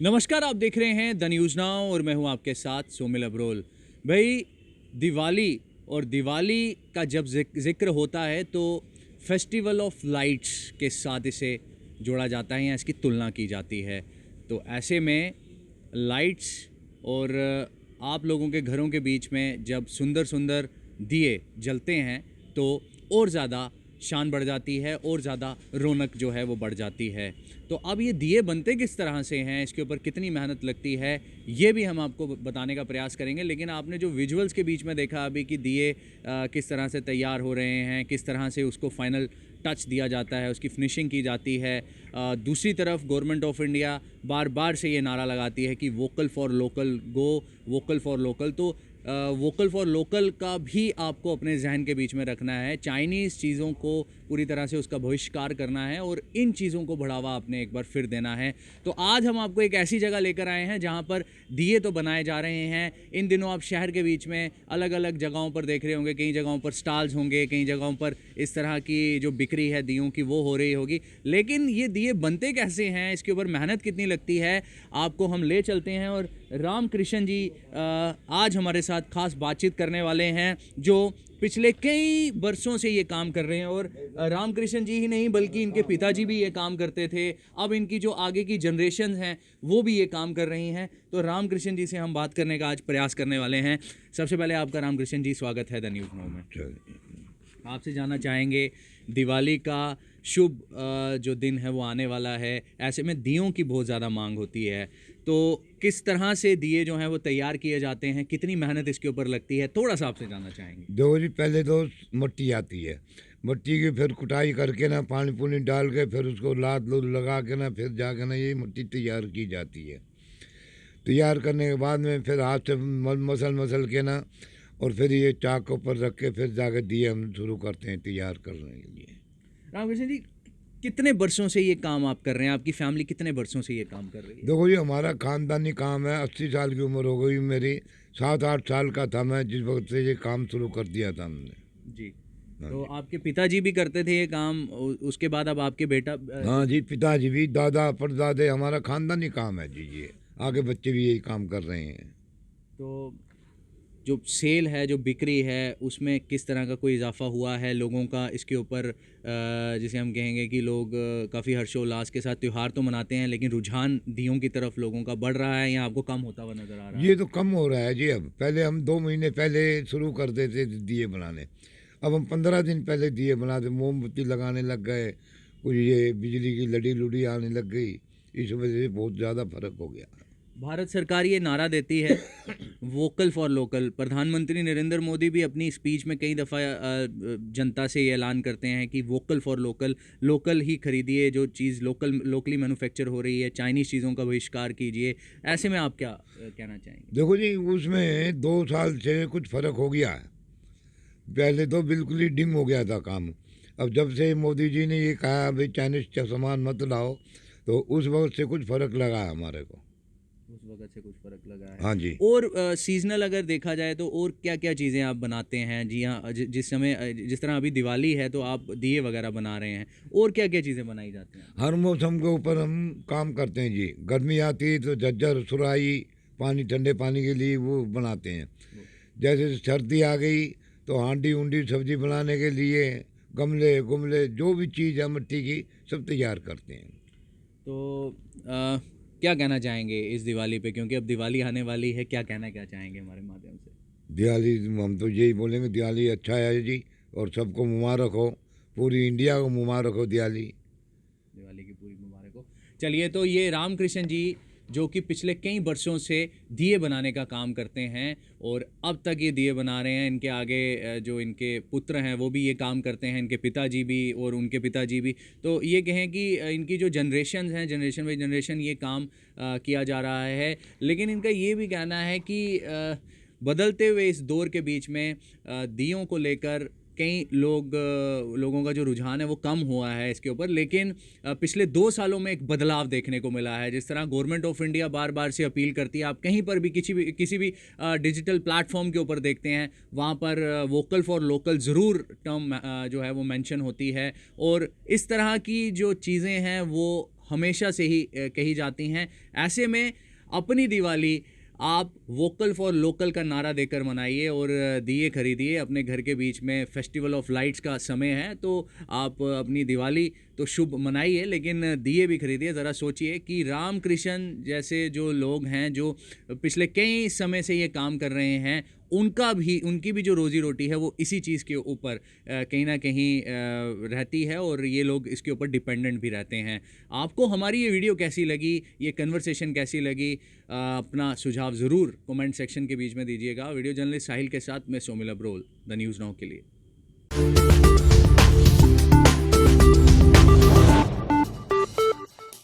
नमस्कार, आप देख रहे हैं द न्यूज़ नाउ और मैं हूं आपके साथ सोमिल अब्रोल। भाई, दिवाली और दिवाली का जब जिक्र होता है तो फेस्टिवल ऑफ लाइट्स के साथ इसे जोड़ा जाता है या इसकी तुलना की जाती है। तो ऐसे में लाइट्स और आप लोगों के घरों के बीच में जब सुंदर सुंदर दिए जलते हैं तो और ज़्यादा शान बढ़ जाती है और ज़्यादा रौनक जो है वो बढ़ जाती है। तो अब ये दिए बनते किस तरह से हैं, इसके ऊपर कितनी मेहनत लगती है, ये भी हम आपको बताने का प्रयास करेंगे। लेकिन आपने जो विजुअल्स के बीच में देखा अभी कि दिए किस तरह से तैयार हो रहे हैं, किस तरह से उसको फाइनल टच दिया जाता है, उसकी फिनिशिंग की जाती है। दूसरी तरफ गवर्नमेंट ऑफ इंडिया बार बार से ये नारा लगाती है कि vocal for local, go vocal for local. तो वोकल फॉर लोकल का भी आपको अपने जहन के बीच में रखना है। चाइनीज़ चीज़ों को पूरी तरह से उसका बहिष्कार करना है और इन चीज़ों को बढ़ावा आपने एक बार फिर देना है। तो आज हम आपको एक ऐसी जगह लेकर आए हैं जहां पर दिए तो बनाए जा रहे हैं। इन दिनों आप शहर के बीच में अलग अलग जगहों पर देख रहे होंगे, कई जगहों पर स्टॉल्स होंगे, कई जगहों पर इस तरह की जो बिक्री है दियों की वो हो रही होगी। लेकिन ये दिए बनते कैसे हैं, इसके ऊपर मेहनत कितनी लगती है, आपको हम ले चलते हैं। और रामकृष्ण जी आज हमारे साथ खास बातचीत करने वाले हैं जो पिछले कई वर्षों से ये काम कर रहे हैं। और रामकृष्ण जी ही नहीं बल्कि इनके पिताजी भी ये काम करते थे। अब इनकी जो आगे की जनरेशन हैं वो भी ये काम कर रही हैं। तो रामकृष्ण जी से हम बात करने का आज प्रयास करने वाले हैं। सबसे पहले आपका रामकृष्ण जी स्वागत है द न्यूज़ नाउ में। आपसे जानना चाहेंगे, दिवाली का शुभ जो दिन है वो आने वाला है, ऐसे में दियों की बहुत ज़्यादा मांग होती है। तो किस तरह से दिए जो हैं वो तैयार किए जाते हैं, कितनी मेहनत इसके ऊपर लगती है, थोड़ा सा आपसे जानना चाहेंगे। देखो जी, पहले तो मिट्टी आती है। मिट्टी की फिर कुटाई करके ना पानी पुनी डाल के फिर उसको लाद लूद लगा के ना फिर जाके ना ये मिट्टी तैयार की जाती है। तैयार करने के बाद में फिर हाथ से मसल मसल के ना और फिर ये चाक के ऊपर रख के फिर जाके दिए हम शुरू करते हैं तैयार करने के लिए। रामकृष्ण जी, कितने वर्षों से ये काम आप कर रहे हैं, आपकी फैमिली कितने वर्षों से ये काम कर रही है? देखो जी, हमारा ख़ानदानी काम है। 80 साल की उम्र हो गई मेरी। 7-8 साल का था मैं जिस वक्त से ये काम शुरू कर दिया था हमने। जी। हाँ तो जी। आपके पिताजी भी करते थे ये काम, उसके बाद अब आपके बेटा हाँ जी, पिताजी भी, दादा परदादे, हमारा खानदानी काम है जी ये। आगे बच्चे भी यही काम कर रहे हैं। तो जो सेल है, जो बिक्री है, उसमें किस तरह का कोई इजाफा हुआ है लोगों का इसके ऊपर? जिसे हम कहेंगे कि लोग काफ़ी हर्षोल्लास के साथ त्यौहार तो मनाते हैं, लेकिन रुझान दियों की तरफ लोगों का बढ़ रहा है या आपको कम होता हुआ नज़र आ रहा ये है? तो कम हो रहा है जी। अब पहले हम 2 महीने पहले शुरू कर देते थे दिए बनाने। अब हम 15 दिन पहले दिए बनाते, मोमबत्ती लगाने लग गए। कुछ ये बिजली की लड़ी लुड़ी आने लग गई। इस वजह से बहुत ज़्यादा फर्क हो गया। भारत सरकार ये नारा देती है वोकल फॉर लोकल। प्रधानमंत्री नरेंद्र मोदी भी अपनी स्पीच में कई दफ़ा जनता से ये ऐलान करते हैं कि वोकल फॉर लोकल, लोकल ही खरीदिए, जो चीज़ लोकली मैन्युफैक्चर हो रही है, चाइनीज़ चीज़ों का बहिष्कार कीजिए। ऐसे में आप क्या कहना चाहेंगे? देखो जी, उसमें 2 साल से कुछ फ़र्क हो गया है। पहले तो बिल्कुल ही डिम हो गया था काम। अब जब से मोदी जी ने ये कहा भाई चाइनीज़ का सामान मत लाओ, तो उस वक्त से कुछ फ़र्क लगा है हमारे को। उस वक़्त से कुछ फ़र्क लगा है। हाँ जी। और सीज़नल अगर देखा जाए तो और क्या-क्या चीज़ें आप बनाते हैं? जी हाँ, जिस समय जिस तरह अभी दिवाली है तो आप दिए वग़ैरह बना रहे हैं, और क्या-क्या चीज़ें बनाई जाती हैं? हर मौसम के ऊपर हम काम करते हैं जी। गर्मी आती है तो झज्जर, सुराही, पानी ठंडे पानी के लिए वो बनाते हैं। जैसे सर्दी आ गई तो हांडी उंडी सब्जी बनाने के लिए गमले गुमले जो भी चीज़ है मिट्टी की सब तैयार करते हैं। तो क्या कहना चाहेंगे इस दिवाली पे? क्योंकि अब दिवाली आने वाली है, क्या चाहेंगे हमारे माध्यम से? दिवाली हम तो यही बोलेंगे, दिवाली अच्छा है जी और सबको मुबारक हो। पूरी इंडिया को मुबारक हो दिवाली। दिवाली की पूरी मुबारक हो। चलिए, तो ये रामकृष्ण जी जो कि पिछले कई वर्षों से दिए बनाने का काम करते हैं और अब तक ये दिए बना रहे हैं। इनके आगे जो इनके पुत्र हैं वो भी ये काम करते हैं, इनके पिताजी भी और उनके पिताजी भी। तो ये कहें कि इनकी जो जनरेशन हैं, जनरेशन बाई जनरेशन ये काम किया जा रहा है। लेकिन इनका ये भी कहना है कि बदलते हुए इस दौर के बीच में दियों को लेकर कई लोगों का जो रुझान है वो कम हुआ है इसके ऊपर। लेकिन पिछले 2 सालों में एक बदलाव देखने को मिला है। जिस तरह गवर्नमेंट ऑफ इंडिया बार बार से अपील करती है, आप कहीं पर भी किसी भी डिजिटल प्लेटफॉर्म के ऊपर देखते हैं, वहाँ पर वोकल फॉर लोकल ज़रूर टर्म जो है वो मेंशन होती है। और इस तरह की जो चीज़ें हैं वो हमेशा से ही कही जाती हैं। ऐसे में अपनी दिवाली आप वोकल फॉर लोकल का नारा देकर मनाइए और दिए खरीदिए। अपने घर के बीच में फेस्टिवल ऑफ लाइट्स का समय है, तो आप अपनी दिवाली तो शुभ मनाइए, लेकिन दिए भी खरीदिए। ज़रा सोचिए कि रामकृष्ण जैसे जो लोग हैं, जो पिछले कई समय से ये काम कर रहे हैं, उनकी भी जो रोज़ी रोटी है वो इसी चीज़ के ऊपर कहीं ना कहीं रहती है, और ये लोग इसके ऊपर डिपेंडेंट भी रहते हैं। आपको हमारी ये वीडियो कैसी लगी, ये कन्वर्सेशन कैसी लगी, अपना सुझाव ज़रूर कमेंट सेक्शन के बीच में दीजिएगा। वीडियो जर्नलिस्ट साहिल के साथ मैं Somil Abrol, the news now के लिए।